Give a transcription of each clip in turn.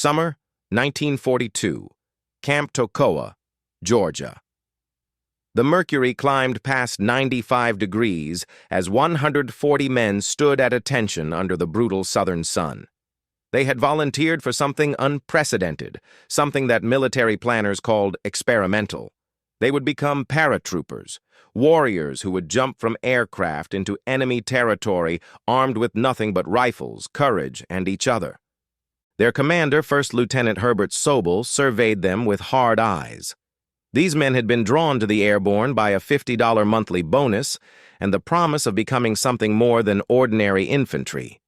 Summer, 1942. Camp Toccoa, Georgia. The mercury climbed past 95 degrees as 140 men stood at attention under the brutal southern sun. They had volunteered for something unprecedented, something that military planners called experimental. They would become paratroopers, warriors who would jump from aircraft into enemy territory armed with nothing but rifles, courage, and each other. Their commander, First Lieutenant Herbert Sobel, surveyed them with hard eyes. These men had been drawn to the airborne by a $50 monthly bonus and the promise of becoming something more than ordinary infantry.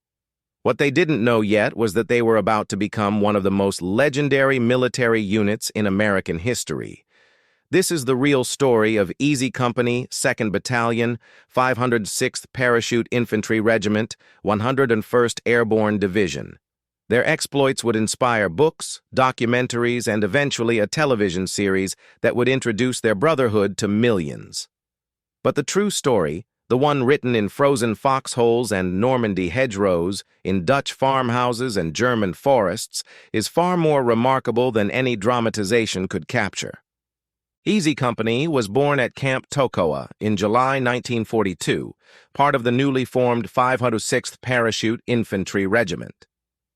What they didn't know yet was that they were about to become one of the most legendary military units in American history. This is the real story of Easy Company, 2nd Battalion, 506th Parachute Infantry Regiment, 101st Airborne Division. Their exploits would inspire books, documentaries, and eventually a television series that would introduce their Brotherhood to millions. But the true story, the one written in frozen foxholes and Normandy hedgerows, in Dutch farmhouses and German forests, is far more remarkable than any dramatization could capture. Easy Company was born at Camp Toccoa in July 1942, part of the newly formed 506th Parachute Infantry Regiment.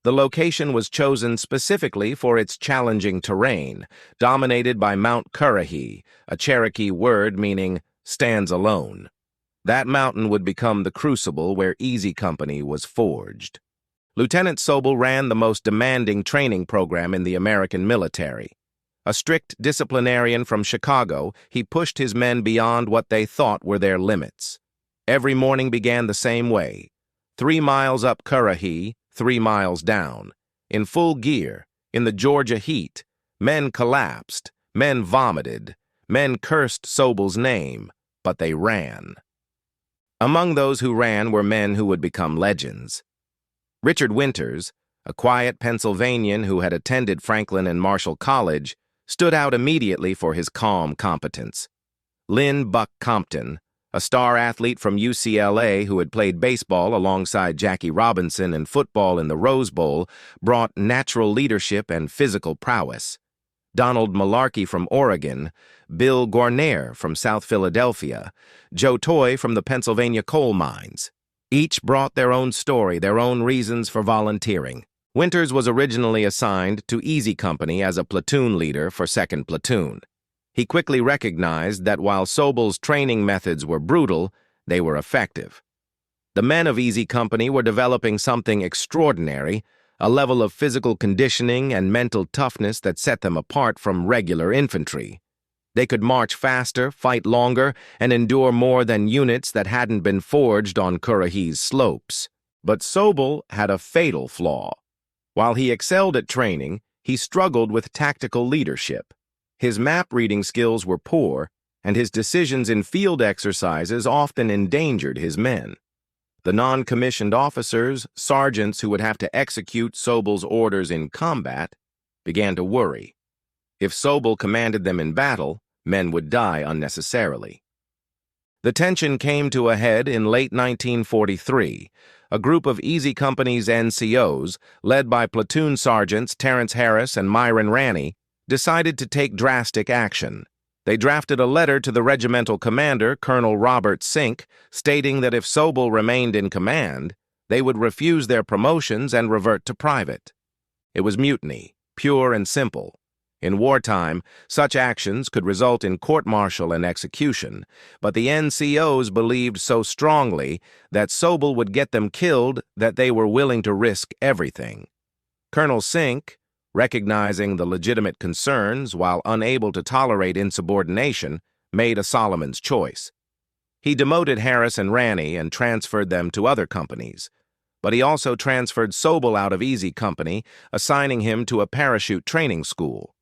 The location was chosen specifically for its challenging terrain, dominated by Mount Currahee, a Cherokee word meaning stands alone. That mountain would become the crucible where Easy Company was forged. Lieutenant Sobel ran the most demanding training program in the American military. A strict disciplinarian from Chicago, he pushed his men beyond what they thought were their limits. Every morning began the same way. 3 miles up Currahee, 3 miles down. In full gear, in the Georgia heat, men collapsed, men vomited, men cursed Sobel's name, but they ran. Among those who ran were men who would become legends. Richard Winters, a quiet Pennsylvanian who had attended Franklin and Marshall College, stood out immediately for his calm competence. Lynn "Buck" Compton, a star athlete from UCLA who had played baseball alongside Jackie Robinson and football in the Rose Bowl, brought natural leadership and physical prowess. Donald Malarkey from Oregon, Bill Guarnere from South Philadelphia, Joe Toye from the Pennsylvania coal mines. Each brought their own story, their own reasons for volunteering. Winters was originally assigned to Easy Company as a platoon leader for 2nd Platoon. He quickly recognized that while Sobel's training methods were brutal, they were effective. The men of Easy Company were developing something extraordinary, a level of physical conditioning and mental toughness that set them apart from regular infantry. They could march faster, fight longer, and endure more than units that hadn't been forged on Currahee's slopes. But Sobel had a fatal flaw. While he excelled at training, he struggled with tactical leadership. His map-reading skills were poor, and his decisions in field exercises often endangered his men. The non-commissioned officers, sergeants who would have to execute Sobel's orders in combat, began to worry. If Sobel commanded them in battle, men would die unnecessarily. The tension came to a head in late 1943. A group of Easy Company's NCOs, led by platoon sergeants Terrence Harris and Myron Ranney, decided to take drastic action. They drafted a letter to the regimental commander, Colonel Robert Sink, stating that if Sobel remained in command, they would refuse their promotions and revert to private. It was mutiny, pure and simple. In wartime, such actions could result in court-martial and execution, but the NCOs believed so strongly that Sobel would get them killed that they were willing to risk everything. Colonel Sink, recognizing the legitimate concerns while unable to tolerate insubordination, made a Solomon's choice. He demoted Harris and Ranney and transferred them to other companies, but he also transferred Sobel out of Easy Company, assigning him to a parachute training school.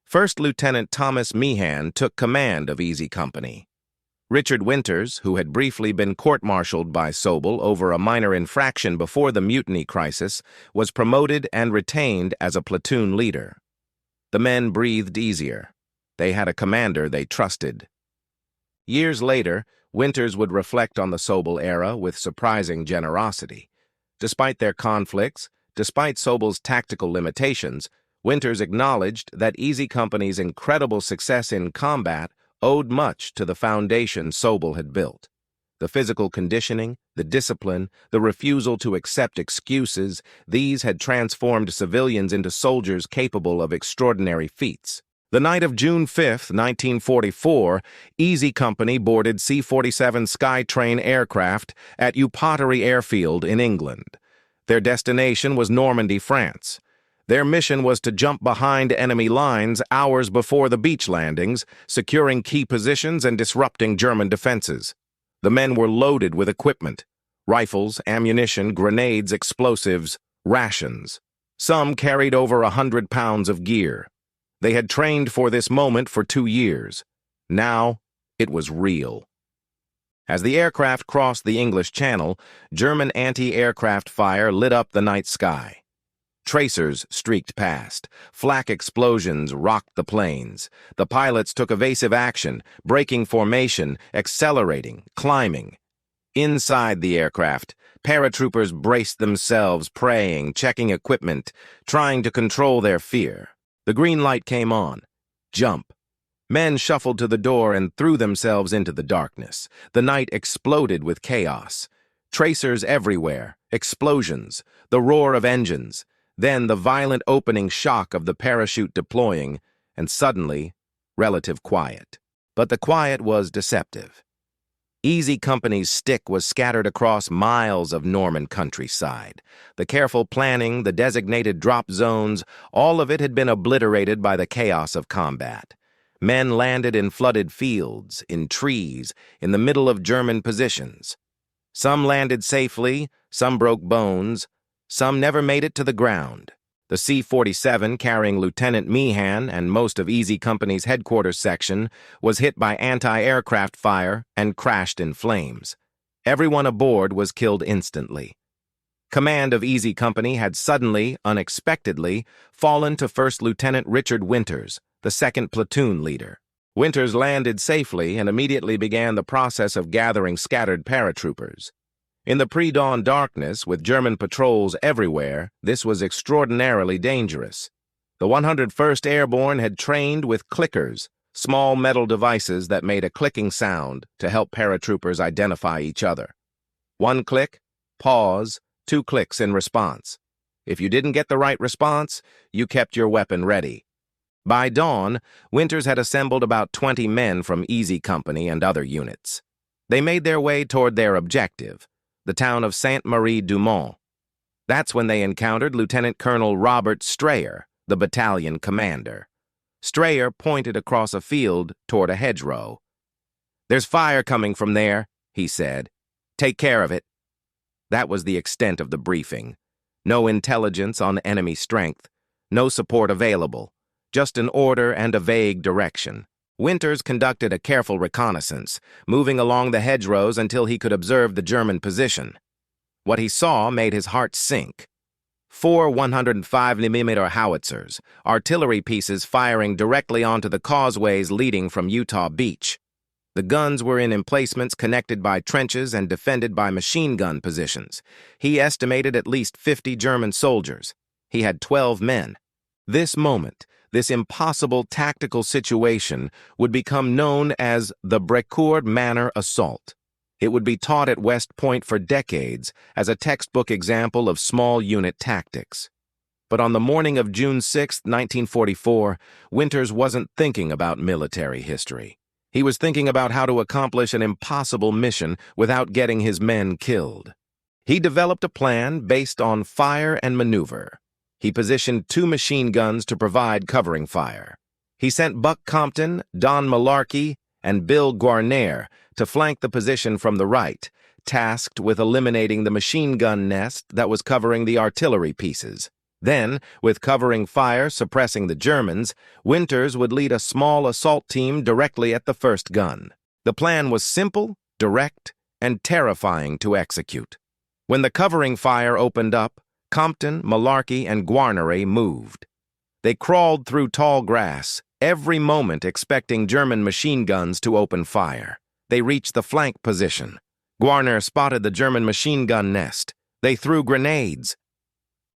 First Lieutenant Thomas Meehan took command of Easy Company. Richard Winters, who had briefly been court-martialed by Sobel over a minor infraction before the mutiny crisis, was promoted and retained as a platoon leader. The men breathed easier. They had a commander they trusted. Years later, Winters would reflect on the Sobel era with surprising generosity. Despite their conflicts, Despite Sobel's tactical limitations, Winters acknowledged that Easy Company's incredible success in combat owed much to the foundation Sobel had built. The physical conditioning, the discipline, the refusal to accept excuses, these had transformed civilians into soldiers capable of extraordinary feats. The night of June 5, 1944, Easy Company boarded C-47 Skytrain aircraft at Upottery Airfield in England. Their destination was Normandy, France. Their mission was to jump behind enemy lines hours before the beach landings, securing key positions and disrupting German defenses. The men were loaded with equipment: rifles, ammunition, grenades, explosives, rations. Some carried over 100 pounds of gear. They had trained for this moment for 2 years. Now, it was real. As the aircraft crossed the English Channel, German anti-aircraft fire lit up the night sky. Tracers streaked past. Flak explosions rocked the planes. The pilots took evasive action, breaking formation, accelerating, climbing. Inside the aircraft, paratroopers braced themselves, praying, checking equipment, trying to control their fear. The green light came on. Jump. Men shuffled to the door and threw themselves into the darkness. The night exploded with chaos. Tracers everywhere, explosions, the roar of engines, then the violent opening shock of the parachute deploying, and suddenly, relative quiet. But the quiet was deceptive. Easy Company's stick was scattered across miles of Norman countryside. The careful planning, the designated drop zones, all of it had been obliterated by the chaos of combat. Men landed in flooded fields, in trees, in the middle of German positions. Some landed safely, some broke bones, some never made it to the ground. The C-47, carrying Lieutenant Meehan and most of Easy Company's headquarters section, was hit by anti-aircraft fire and crashed in flames. Everyone aboard was killed instantly. Command of Easy Company had suddenly, unexpectedly, fallen to First Lieutenant Richard Winters, the 2nd platoon leader. Winters landed safely and immediately began the process of gathering scattered paratroopers. In the pre-dawn darkness, with German patrols everywhere, this was extraordinarily dangerous. The 101st Airborne had trained with clickers, small metal devices that made a clicking sound to help paratroopers identify each other. 1 click, pause, 2 clicks in response. If you didn't get the right response, you kept your weapon ready. By dawn, Winters had assembled about 20 men from Easy Company and other units. They made their way toward their objective, the town of Sainte-Marie-du-Mont. That's when they encountered Lieutenant Colonel Robert Strayer, the battalion commander. Strayer pointed across a field toward a hedgerow. "There's fire coming from there," he said. "Take care of it." That was the extent of the briefing. No intelligence on enemy strength, no support available, just an order and a vague direction. Winters conducted a careful reconnaissance, moving along the hedgerows until he could observe the German position. What he saw made his heart sink. 4 105mm howitzers, artillery pieces firing directly onto the causeways leading from Utah Beach. The guns were in emplacements connected by trenches and defended by machine gun positions. He estimated at least 50 German soldiers. He had 12 men. This moment, this impossible tactical situation, would become known as the Brecourt Manor assault. It would be taught at West Point for decades as a textbook example of small unit tactics. But on the morning of June 6, 1944, Winters wasn't thinking about military history. He was thinking about how to accomplish an impossible mission without getting his men killed. He developed a plan based on fire and maneuver. He positioned 2 machine guns to provide covering fire. He sent Buck Compton, Don Malarkey, and Bill Guarnere to flank the position from the right, tasked with eliminating the machine gun nest that was covering the artillery pieces. Then, with covering fire suppressing the Germans, Winters would lead a small assault team directly at the first gun. The plan was simple, direct, and terrifying to execute. When the covering fire opened up, Compton, Malarkey, and Guarnere moved. They crawled through tall grass, every moment expecting German machine guns to open fire. They reached the flank position. Guarnere spotted the German machine gun nest. They threw grenades.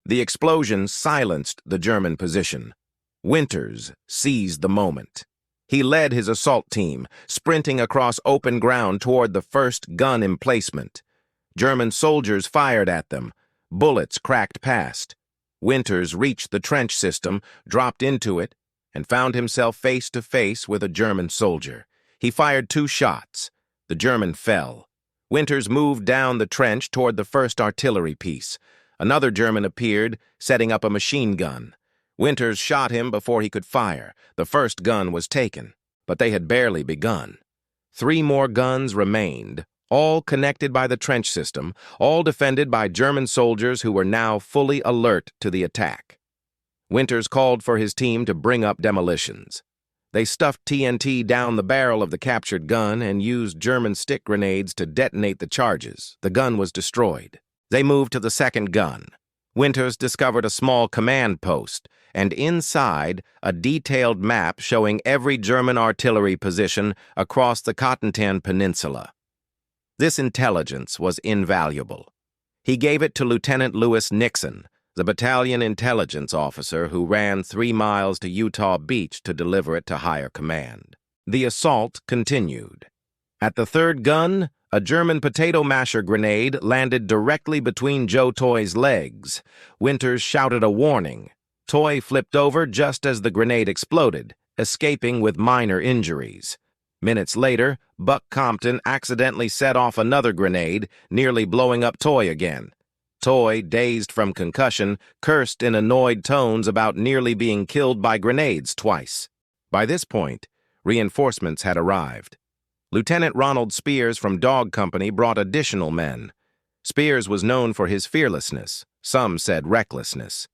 The explosion silenced the German position. Winters seized the moment. He led his assault team, sprinting across open ground toward the first gun emplacement. German soldiers fired at them. Bullets cracked past. Winters reached the trench system, dropped into it, and found himself face to face with a German soldier. He fired 2 shots. The German fell. Winters moved down the trench toward the first artillery piece. Another German appeared, setting up a machine gun. Winters shot him before he could fire. The first gun was taken, but they had barely begun. 3 more guns remained, all connected by the trench system, all defended by German soldiers who were now fully alert to the attack. Winters called for his team to bring up demolitions. They stuffed TNT down the barrel of the captured gun and used German stick grenades to detonate the charges. The gun was destroyed. They moved to the second gun. Winters discovered a small command post, and inside, a detailed map showing every German artillery position across the Carentan Peninsula. This intelligence was invaluable. He gave it to Lieutenant Louis Nixon, the battalion intelligence officer who ran 3 miles to Utah Beach to deliver it to higher command. The assault continued. At the third gun, a German potato masher grenade landed directly between Joe Toye's legs. Winters shouted a warning. Toye flipped over just as the grenade exploded, escaping with minor injuries. Minutes later, Buck Compton accidentally set off another grenade, nearly blowing up Toye again. Toye, dazed from concussion, cursed in annoyed tones about nearly being killed by grenades twice. By this point, reinforcements had arrived. Lieutenant Ronald Spears from Dog Company brought additional men. Spears was known for his fearlessness, some said recklessness.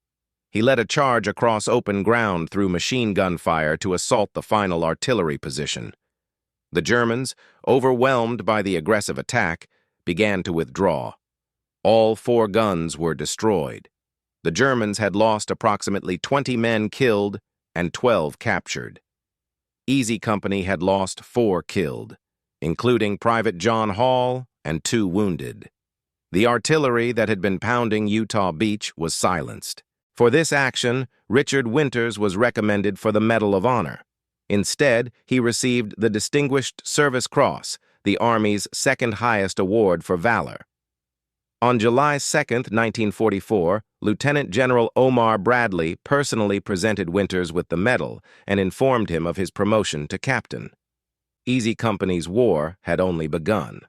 He led a charge across open ground through machine gun fire to assault the final artillery position. The Germans, overwhelmed by the aggressive attack, began to withdraw. All 4 guns were destroyed. The Germans had lost approximately 20 men killed and 12 captured. Easy Company had lost 4 killed, including Private John Hall and 2 wounded. The artillery that had been pounding Utah Beach was silenced. For this action, Richard Winters was recommended for the Medal of Honor. Instead, he received the Distinguished Service Cross, the Army's 2nd highest award for valor. On July 2, 1944, Lieutenant General Omar Bradley personally presented Winters with the medal and informed him of his promotion to captain. Easy Company's war had only begun.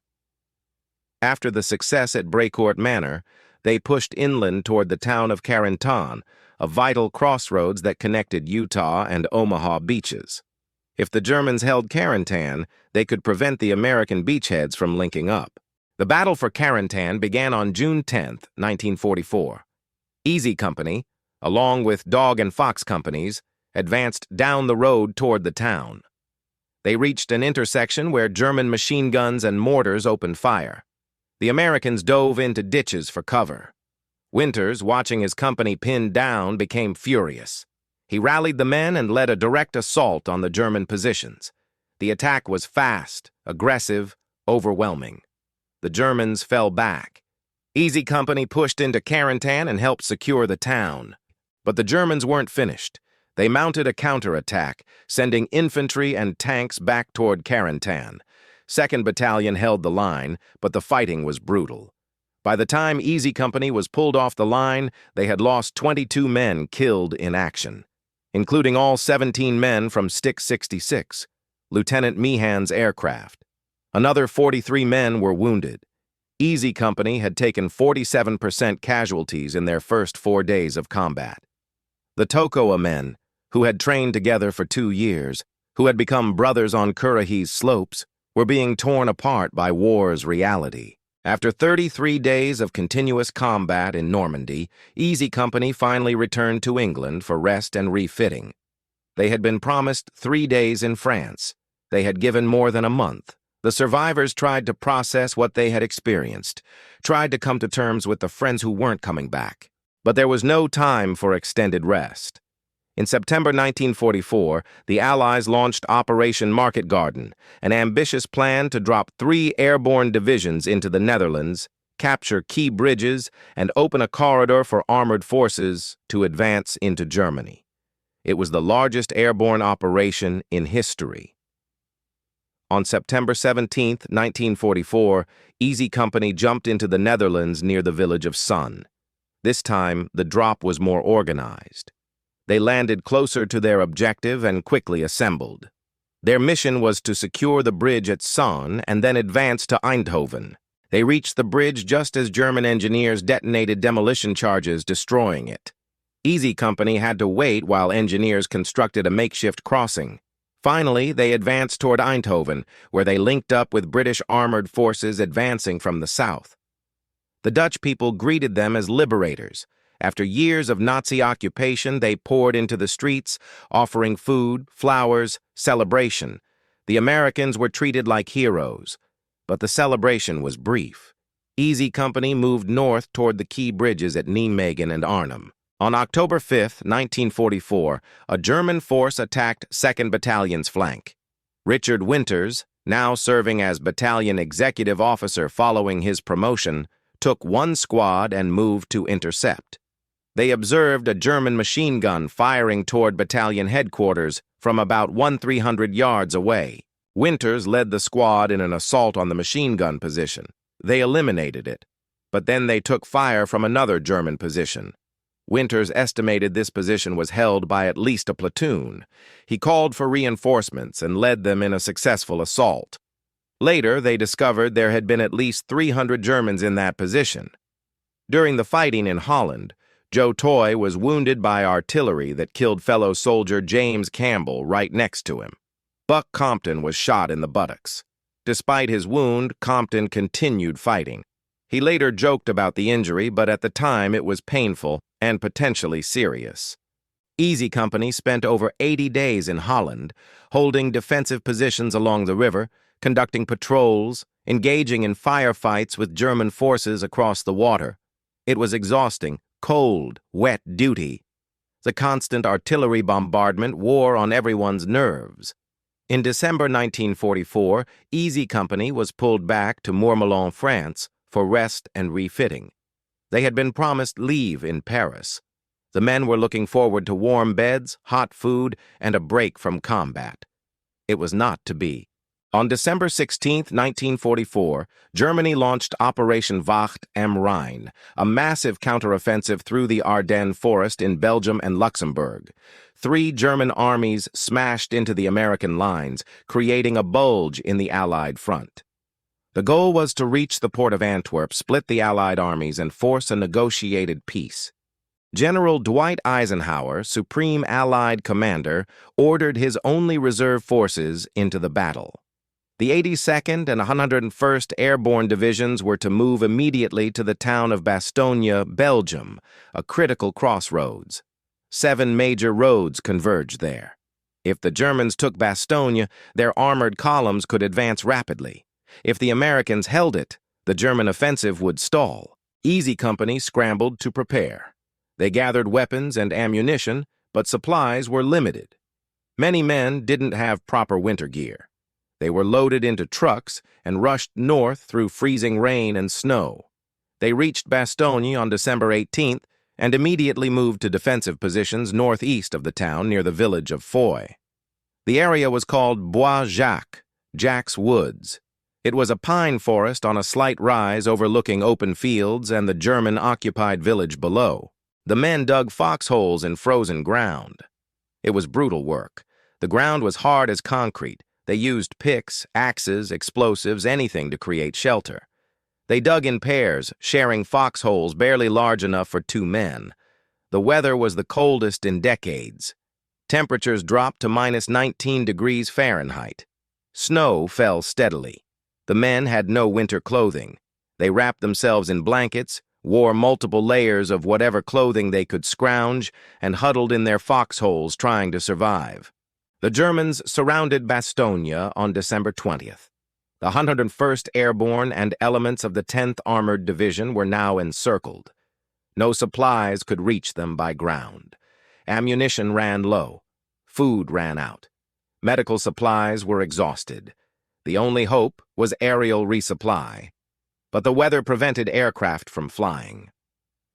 After the success at Brecourt Manor, they pushed inland toward the town of Carentan, a vital crossroads that connected Utah and Omaha beaches. If the Germans held Carentan, they could prevent the American beachheads from linking up. The battle for Carentan began on June 10, 1944. Easy Company, along with Dog and Fox companies, advanced down the road toward the town. They reached an intersection where German machine guns and mortars opened fire. The Americans dove into ditches for cover. Winters, watching his company pinned down, became furious. He rallied the men and led a direct assault on the German positions. The attack was fast, aggressive, overwhelming. The Germans fell back. Easy Company pushed into Carentan and helped secure the town. But the Germans weren't finished. They mounted a counterattack, sending infantry and tanks back toward Carentan. 2nd Battalion held the line, but the fighting was brutal. By the time Easy Company was pulled off the line, they had lost 22 men killed in action, including all 17 men from Stick 66, Lieutenant Meehan's aircraft. Another 43 men were wounded. Easy Company had taken 47% casualties in their first 4 days of combat. The Toccoa men, who had trained together for 2 years, who had become brothers on Currahee's slopes, were being torn apart by war's reality. After 33 days of continuous combat in Normandy, Easy Company finally returned to England for rest and refitting. They had been promised 3 days in France. They had given more than a month. The survivors tried to process what they had experienced, tried to come to terms with the friends who weren't coming back. But there was no time for extended rest. In September 1944, the Allies launched Operation Market Garden, an ambitious plan to drop 3 airborne divisions into the Netherlands capture key bridges, and open a corridor for armored forces to advance into Germany. It was the largest airborne operation in history. On September 17, 1944, Easy Company jumped into the Netherlands near the village of Sun. This time, the drop was more organized. They landed closer to their objective and quickly assembled. Their mission was to secure the bridge at Sun and then advance to Eindhoven. They reached the bridge just as German engineers detonated demolition charges, destroying it. Easy Company had to wait while engineers constructed a makeshift crossing. Finally, they advanced toward Eindhoven, where they linked up with British armored forces advancing from the south. The Dutch people greeted them as liberators. After years of Nazi occupation, they poured into the streets, offering food, flowers, celebration. The Americans were treated like heroes. But the celebration was brief. Easy Company moved north toward the key bridges at Nijmegen and Arnhem. On October 5, 1944, a German force attacked 2nd Battalion's flank. Richard Winters, now serving as battalion executive officer following his promotion, took one squad and moved to intercept. They observed a German machine gun firing toward battalion headquarters from about 300 yards away. Winters led the squad in an assault on the machine gun position. They eliminated it, but then they took fire from another German position. Winters estimated this position was held by at least a platoon. He called for reinforcements and led them in a successful assault. Later, they discovered there had been at least 300 Germans in that position. During the fighting in Holland, Joe Toye was wounded by artillery that killed fellow soldier James Campbell right next to him. Buck Compton was shot in the buttocks. Despite his wound, Compton continued fighting. He later joked about the injury, but at the time it was painful and potentially serious. Easy Company spent over 80 days in Holland, holding defensive positions along the river, conducting patrols, engaging in firefights with German forces across the water. It was exhausting, cold, wet duty. The constant artillery bombardment wore on everyone's nerves. In December 1944, Easy Company was pulled back to Mourmelon, France, for rest and refitting. They had been promised leave in Paris. The men were looking forward to warm beds, hot food, and a break from combat. It was not to be. On December 16, 1944, Germany launched Operation Wacht am Rhein, a massive counteroffensive through the Ardennes forest in Belgium and Luxembourg. 3 German armies smashed into the American lines, creating a bulge in the Allied front. The goal was to reach the port of Antwerp, split the Allied armies, and force a negotiated peace. General Dwight Eisenhower, Supreme Allied Commander, ordered his only reserve forces into the battle. The 82nd and 101st Airborne Divisions were to move immediately to the town of Bastogne, Belgium, a critical crossroads. 7 major roads converged there. If the Germans took Bastogne, their armored columns could advance rapidly. If the Americans held it, the German offensive would stall. Easy Company scrambled to prepare. They gathered weapons and ammunition, but supplies were limited. Many men didn't have proper winter gear. They were loaded into trucks and rushed north through freezing rain and snow. They reached Bastogne on December 18th and immediately moved to defensive positions northeast of the town near the village of Foy. The area was called Bois Jacques, Jack's Woods. It was a pine forest on a slight rise overlooking open fields and the German-occupied village below. The men dug foxholes in frozen ground. It was brutal work. The ground was hard as concrete. They used picks, axes, explosives, anything to create shelter. They dug in pairs, sharing foxholes barely large enough for 2 men. The weather was the coldest in decades. Temperatures dropped to -19 degrees Fahrenheit. Snow fell steadily. The men had no winter clothing. They wrapped themselves in blankets, wore multiple layers of whatever clothing they could scrounge, and huddled in their foxholes trying to survive. The Germans surrounded Bastogne on December 20th. The 101st Airborne and elements of the 10th Armored Division were now encircled. No supplies could reach them by ground. Ammunition ran low. Food ran out. Medical supplies were exhausted. The only hope was aerial resupply. but the weather prevented aircraft from flying.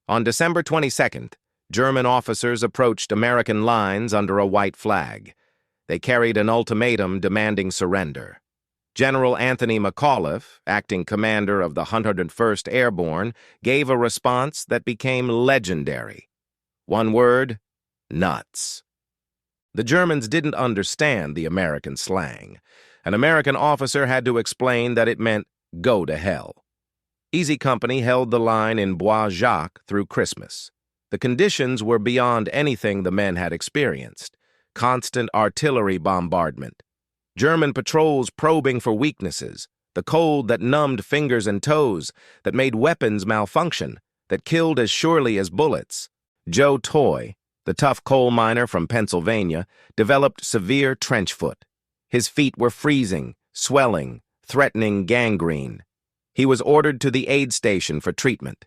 On December 22nd, German officers approached American lines under a white flag. They carried an ultimatum demanding surrender. General Anthony McAuliffe, acting commander of the 101st Airborne, gave a response that became legendary. One word: nuts. The Germans didn't understand the American slang. An American officer had to explain that it meant go to hell. Easy Company held the line in Bois Jacques through Christmas. The conditions were beyond anything the men had experienced. Constant artillery bombardment, German patrols probing for weaknesses, the cold that numbed fingers and toes, that made weapons malfunction, that killed as surely as bullets. Joe Toye, the tough coal miner from Pennsylvania, developed severe trench foot. His feet were freezing, swelling, threatening gangrene. He was ordered to the aid station for treatment.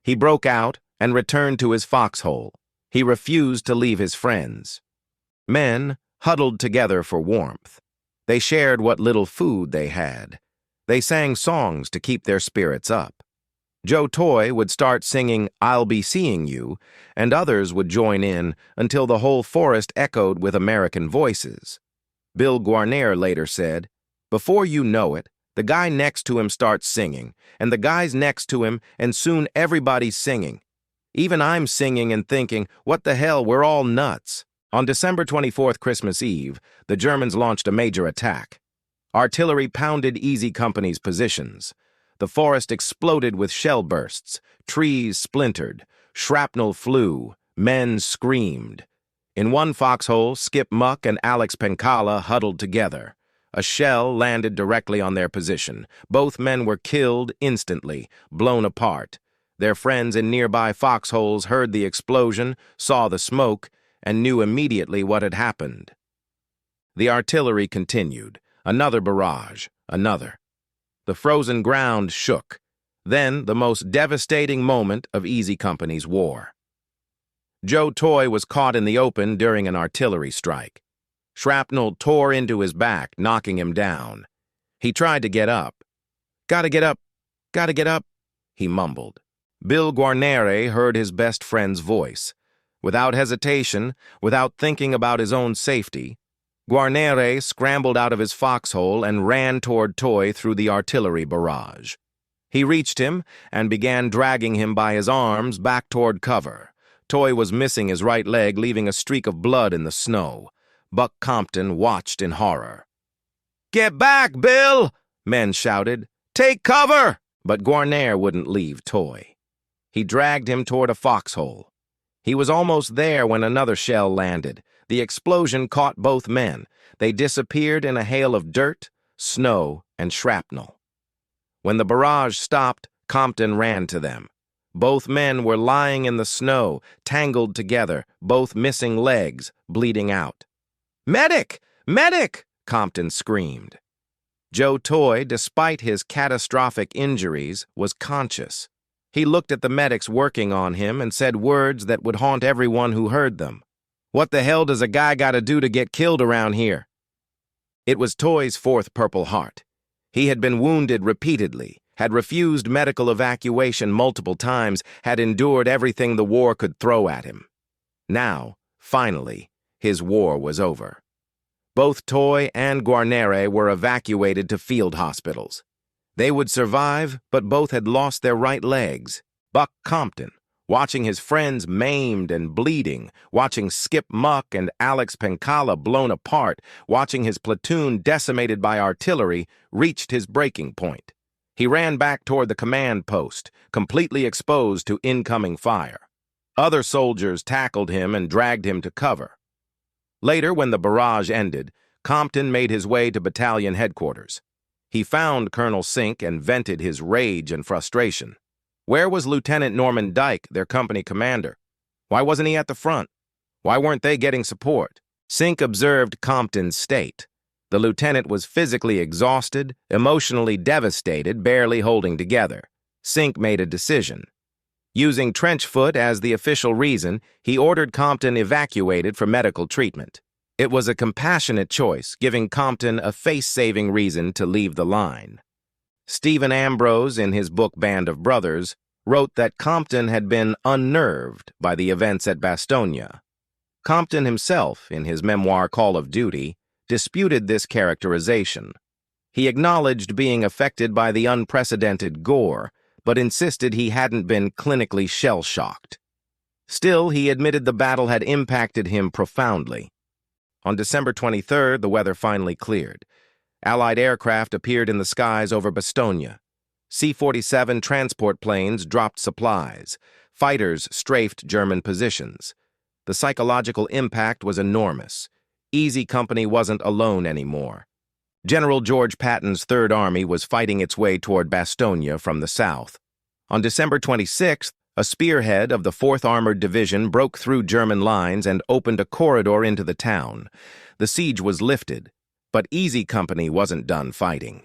He broke out and returned to his foxhole. He refused to leave his friends. Men huddled together for warmth. They shared what little food they had. They sang songs to keep their spirits up. Joe Toye would start singing "I'll Be Seeing You," and others would join in until the whole forest echoed with American voices. Bill Guarnere later said, "Before you know it, the guy next to him starts singing, and the guys next to him, and soon everybody's singing. Even I'm singing and thinking, what the hell, we're all nuts." On December 24th, Christmas Eve, the Germans launched a major attack. Artillery pounded Easy Company's positions. The forest exploded with shell bursts, trees splintered, shrapnel flew, men screamed. In one foxhole, Skip Muck and Alex Pencala huddled together. A shell landed directly on their position. Both men were killed instantly, blown apart. Their friends in nearby foxholes heard the explosion, saw the smoke, and knew immediately what had happened. The artillery continued. Another barrage, another. The frozen ground shook. Then the most devastating moment of Easy Company's war. Joe Toye was caught in the open during an artillery strike. Shrapnel tore into his back, knocking him down. He tried to get up. "Gotta get up, gotta get up," he mumbled. Bill Guarnere heard his best friend's voice. Without hesitation, without thinking about his own safety, Guarnere scrambled out of his foxhole and ran toward Toye through the artillery barrage. He reached him and began dragging him by his arms back toward cover. Toye was missing his right leg, leaving a streak of blood in the snow. Buck Compton watched in horror. "Get back, Bill!" men shouted. "Take cover!" But Guarnere wouldn't leave Toye. He dragged him toward a foxhole. He was almost there when another shell landed. The explosion caught both men. They disappeared in a hail of dirt, snow, and shrapnel. When the barrage stopped, Compton ran to them. Both men were lying in the snow, tangled together, both missing legs, bleeding out. "Medic! Medic!" Compton screamed. Joe Toye, despite his catastrophic injuries, was conscious. He looked at the medics working on him and said words that would haunt everyone who heard them. "What the hell does a guy gotta do to get killed around here?" It was Toye's fourth Purple Heart. He had been wounded repeatedly, had refused medical evacuation multiple times, had endured everything the war could throw at him. Now, finally, his war was over. Both Toye and Guarnere were evacuated to field hospitals. They would survive, but both had lost their right legs. Buck Compton, watching his friends maimed and bleeding, watching Skip Muck and Alex Pencala blown apart, watching his platoon decimated by artillery, reached his breaking point. He ran back toward the command post, completely exposed to incoming fire. Other soldiers tackled him and dragged him to cover. Later, when the barrage ended, Compton made his way to battalion headquarters. He found Colonel Sink and vented his rage and frustration. Where was Lieutenant Norman Dyke, their company commander? Why wasn't he at the front? Why weren't they getting support? Sink observed Compton's state. The lieutenant was physically exhausted, emotionally devastated, barely holding together. Sink made a decision. Using trench foot as the official reason, he ordered Compton evacuated for medical treatment. It was a compassionate choice, giving Compton a face-saving reason to leave the line. Stephen Ambrose, in his book Band of Brothers, wrote that Compton had been unnerved by the events at Bastogne. Compton himself, in his memoir Call of Duty, disputed this characterization. He acknowledged being affected by the unprecedented gore, but insisted he hadn't been clinically shell-shocked. Still, he admitted the battle had impacted him profoundly. On December 23rd, the weather finally cleared. Allied aircraft appeared in the skies over Bastogne. C-47 transport planes dropped supplies. Fighters strafed German positions. The psychological impact was enormous. Easy Company wasn't alone anymore. General George Patton's Third Army was fighting its way toward Bastogne from the south. On December 26th, a spearhead of the 4th Armored Division broke through German lines and opened a corridor into the town. The siege was lifted, but Easy Company wasn't done fighting.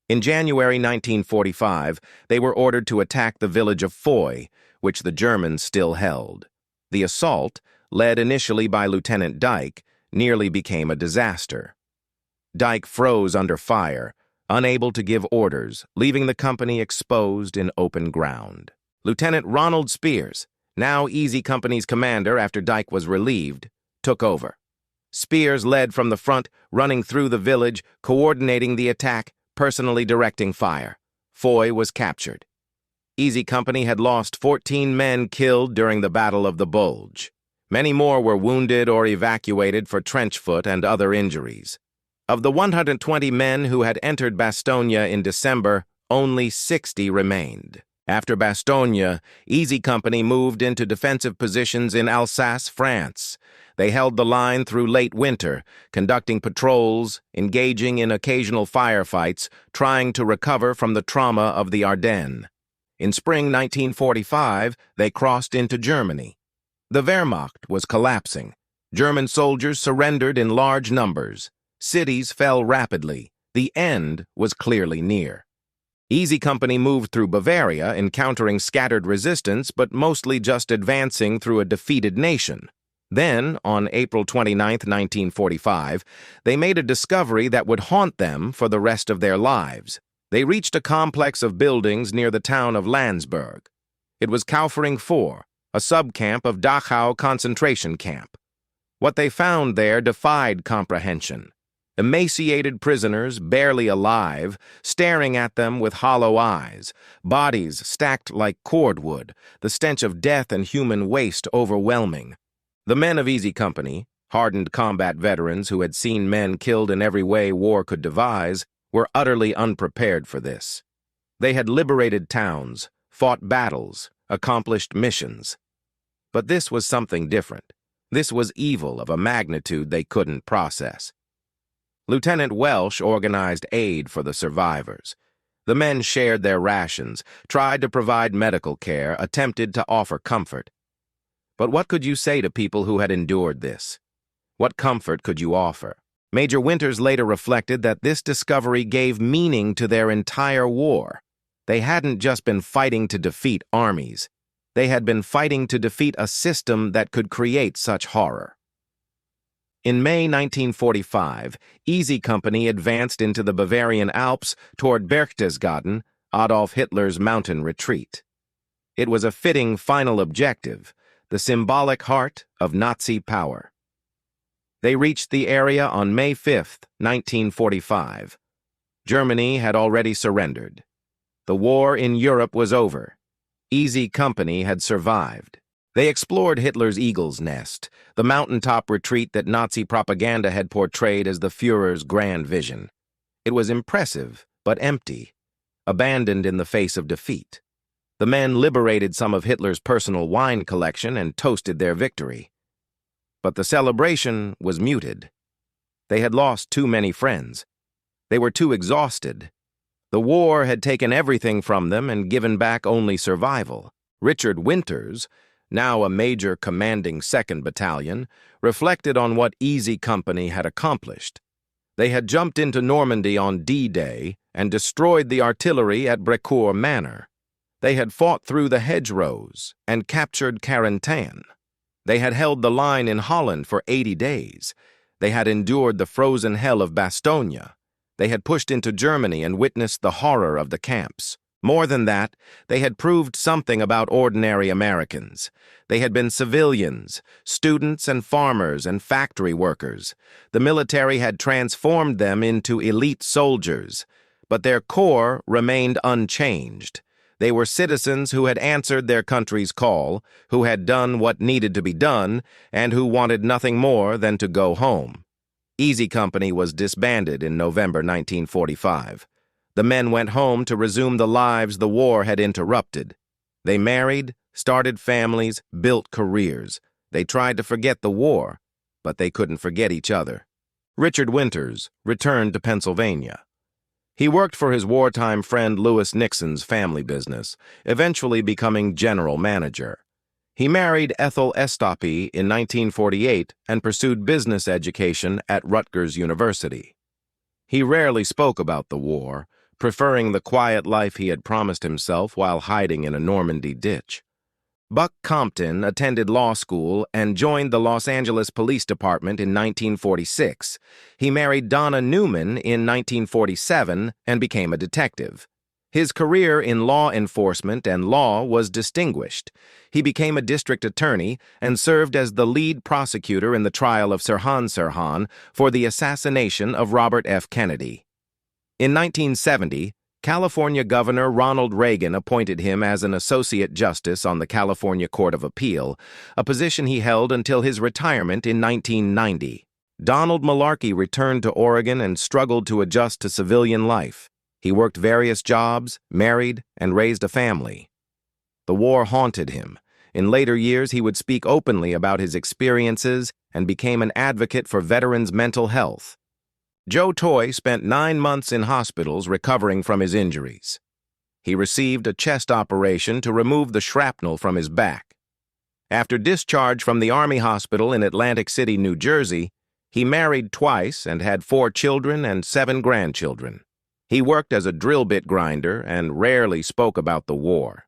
In January 1945, they were ordered to attack the village of Foy, which the Germans still held. The assault, led initially by Lieutenant Dyke, nearly became a disaster. Dyke froze under fire, unable to give orders, leaving the company exposed in open ground. Lieutenant Ronald Spears, now Easy Company's commander after Dyke was relieved, took over. Spears led from the front, running through the village, coordinating the attack, personally directing fire. Foy was captured. Easy Company had lost 14 men killed during the Battle of the Bulge. Many more were wounded or evacuated for trench foot and other injuries. Of the 120 men who had entered Bastogne in December, only 60 remained. After Bastogne, Easy Company moved into defensive positions in Alsace, France. They held the line through late winter, conducting patrols, engaging in occasional firefights, trying to recover from the trauma of the Ardennes. In spring 1945, they crossed into Germany. The Wehrmacht was collapsing. German soldiers surrendered in large numbers. Cities fell rapidly. The end was clearly near. Easy Company moved through Bavaria, encountering scattered resistance, but mostly just advancing through a defeated nation. Then, on April 29, 1945, they made a discovery that would haunt them for the rest of their lives. They reached a complex of buildings near the town of Landsberg. It was Kaufering 4, a subcamp of Dachau concentration camp. What they found there defied comprehension. Emaciated prisoners, barely alive, staring at them with hollow eyes, bodies stacked like cordwood, the stench of death and human waste overwhelming. The men of Easy Company, hardened combat veterans who had seen men killed in every way war could devise, were utterly unprepared for this. They had liberated towns, fought battles, accomplished missions. But this was something different. This was evil of a magnitude they couldn't process. Lieutenant Welsh organized aid for the survivors. The men shared their rations, tried to provide medical care, attempted to offer comfort. But what could you say to people who had endured this? What comfort could you offer? Major Winters later reflected that this discovery gave meaning to their entire war. They hadn't just been fighting to defeat armies. They had been fighting to defeat a system that could create such horror. In May 1945, Easy Company advanced into the Bavarian Alps toward Berchtesgaden, Adolf Hitler's mountain retreat. It was a fitting final objective, the symbolic heart of Nazi power. They reached the area on May 5, 1945. Germany had already surrendered. The war in Europe was over. Easy Company had survived. They explored Hitler's Eagle's Nest, the mountaintop retreat that Nazi propaganda had portrayed as the Führer's grand vision. It was impressive, but empty, abandoned in the face of defeat. The men liberated some of Hitler's personal wine collection and toasted their victory. But the celebration was muted. They had lost too many friends. They were too exhausted. The war had taken everything from them and given back only survival. Richard Winters, now a major commanding 2nd Battalion, reflected on what Easy Company had accomplished. They had jumped into Normandy on D-Day and destroyed the artillery at Brecourt Manor. They had fought through the hedgerows and captured Carentan. They had held the line in Holland for 80 days. They had endured the frozen hell of Bastogne. They had pushed into Germany and witnessed the horror of the camps. More than that, they had proved something about ordinary Americans. They had been civilians, students and farmers and factory workers. The military had transformed them into elite soldiers, but their core remained unchanged. They were citizens who had answered their country's call, who had done what needed to be done, and who wanted nothing more than to go home. Easy Company was disbanded in November 1945. The men went home to resume the lives the war had interrupted. They married, started families, built careers. They tried to forget the war, but they couldn't forget each other. Richard Winters returned to Pennsylvania. He worked for his wartime friend Lewis Nixon's family business, eventually becoming general manager. He married Ethel Estopy in 1948 and pursued business education at Rutgers University. He rarely spoke about the war, preferring the quiet life he had promised himself while hiding in a Normandy ditch. Buck Compton attended law school and joined the Los Angeles Police Department in 1946. He married Donna Newman in 1947 and became a detective. His career in law enforcement and law was distinguished. He became a district attorney and served as the lead prosecutor in the trial of Sirhan Sirhan for the assassination of Robert F. Kennedy. In 1970, California Governor Ronald Reagan appointed him as an Associate Justice on the California Court of Appeal, a position he held until his retirement in 1990. Donald Malarkey returned to Oregon and struggled to adjust to civilian life. He worked various jobs, married, and raised a family. The war haunted him. In later years, he would speak openly about his experiences and became an advocate for veterans' mental health. Joe Toye spent 9 months in hospitals recovering from his injuries. He received a chest operation to remove the shrapnel from his back. After discharge from the Army Hospital in Atlantic City, New Jersey, he married twice and had 4 children and 7 grandchildren. He worked as a drill bit grinder and rarely spoke about the war.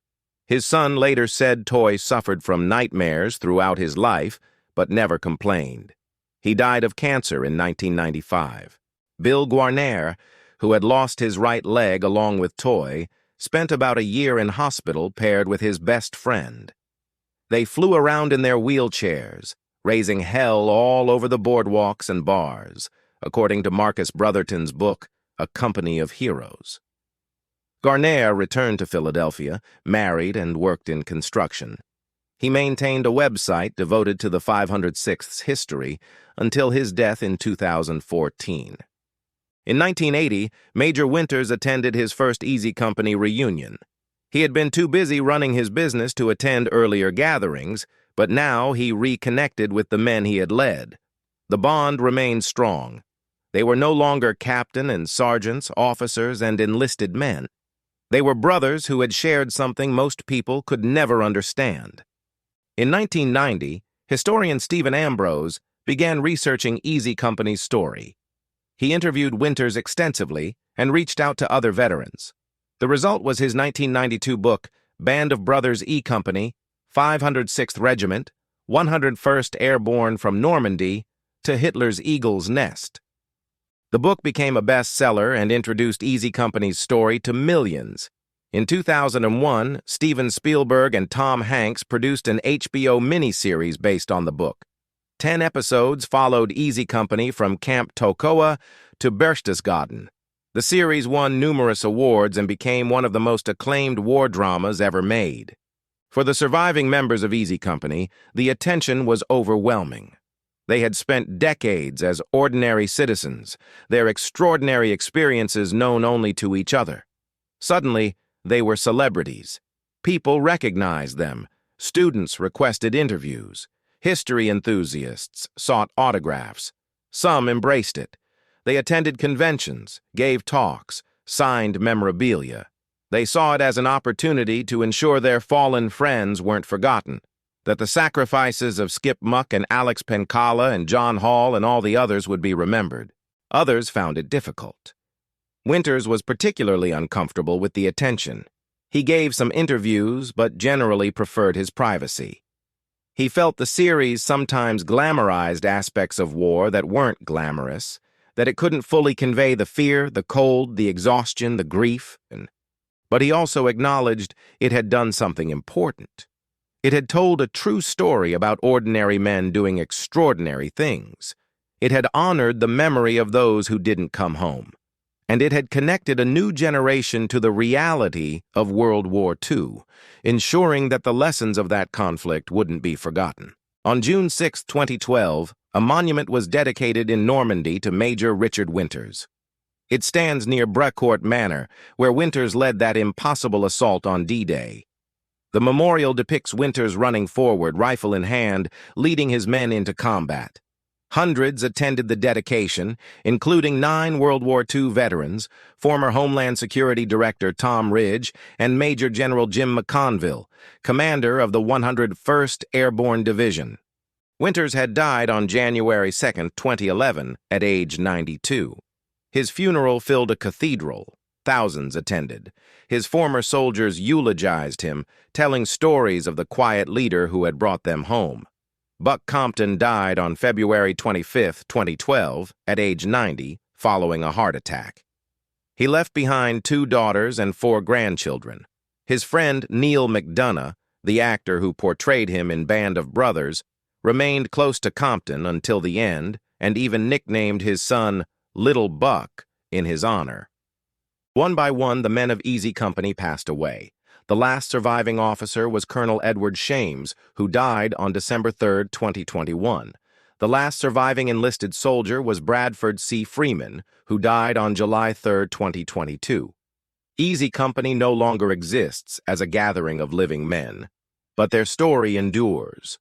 His son later said Toye suffered from nightmares throughout his life, but never complained. He died of cancer in 1995. Bill Guarnere, who had lost his right leg along with Toye, spent about a year in hospital paired with his best friend. They flew around in their wheelchairs, raising hell all over the boardwalks and bars, according to Marcus Brotherton's book, A Company of Heroes. Guarnere returned to Philadelphia, married, and worked in construction. He maintained a website devoted to the 506th's history until his death in 2014. In 1980, Major Winters attended his first Easy Company reunion. He had been too busy running his business to attend earlier gatherings, but now he reconnected with the men he had led. The bond remained strong. They were no longer captain and sergeants, officers, and enlisted men. They were brothers who had shared something most people could never understand. In 1990, historian Stephen Ambrose began researching Easy Company's story. He interviewed Winters extensively and reached out to other veterans. The result was his 1992 book, Band of Brothers E Company, 506th Regiment, 101st Airborne from Normandy to Hitler's Eagle's Nest. The book became a bestseller and introduced Easy Company's story to millions. In 2001, Steven Spielberg and Tom Hanks produced an HBO miniseries based on the book. 10 episodes followed Easy Company from Camp Toccoa to Berchtesgaden. The series won numerous awards and became one of the most acclaimed war dramas ever made. For the surviving members of Easy Company, the attention was overwhelming. They had spent decades as ordinary citizens, their extraordinary experiences known only to each other. Suddenly, they were celebrities. People recognized them. Students requested interviews. History enthusiasts sought autographs. Some embraced it. They attended conventions, gave talks, signed memorabilia. They saw it as an opportunity to ensure their fallen friends weren't forgotten, that the sacrifices of Skip Muck and Alex Pencala and John Hall and all the others would be remembered. Others found it difficult. Winters was particularly uncomfortable with the attention. He gave some interviews, but generally preferred his privacy. He felt the series sometimes glamorized aspects of war that weren't glamorous. that it couldn't fully convey the fear, the cold, the exhaustion, the grief, but he also acknowledged it had done something important. It had told a true story about ordinary men doing extraordinary things. It had honored the memory of those who didn't come home. And it had connected a new generation to the reality of World War II, ensuring that the lessons of that conflict wouldn't be forgotten. On June 6, 2012, a monument was dedicated in Normandy to Major Richard Winters. It stands near Brecourt Manor, where Winters led that impossible assault on D-Day. The memorial depicts Winters running forward, rifle in hand, leading his men into combat. Hundreds attended the dedication, including 9 World War II veterans, former Homeland Security Director Tom Ridge, and Major General Jim McConville, commander of the 101st Airborne Division. Winters had died on January 2, 2011, at age 92. His funeral filled a cathedral. Thousands attended. His former soldiers eulogized him, telling stories of the quiet leader who had brought them home. Buck Compton died on February 25, 2012, at age 90, following a heart attack. He left behind 2 daughters and 4 grandchildren. His friend Neil McDonough, the actor who portrayed him in Band of Brothers, remained close to Compton until the end and even nicknamed his son Little Buck in his honor. One by one, the men of Easy Company passed away. The last surviving officer was Colonel Edward Shames, who died on December 3, 2021. The last surviving enlisted soldier was Bradford C. Freeman, who died on July 3, 2022. Easy Company no longer exists as a gathering of living men, but their story endures.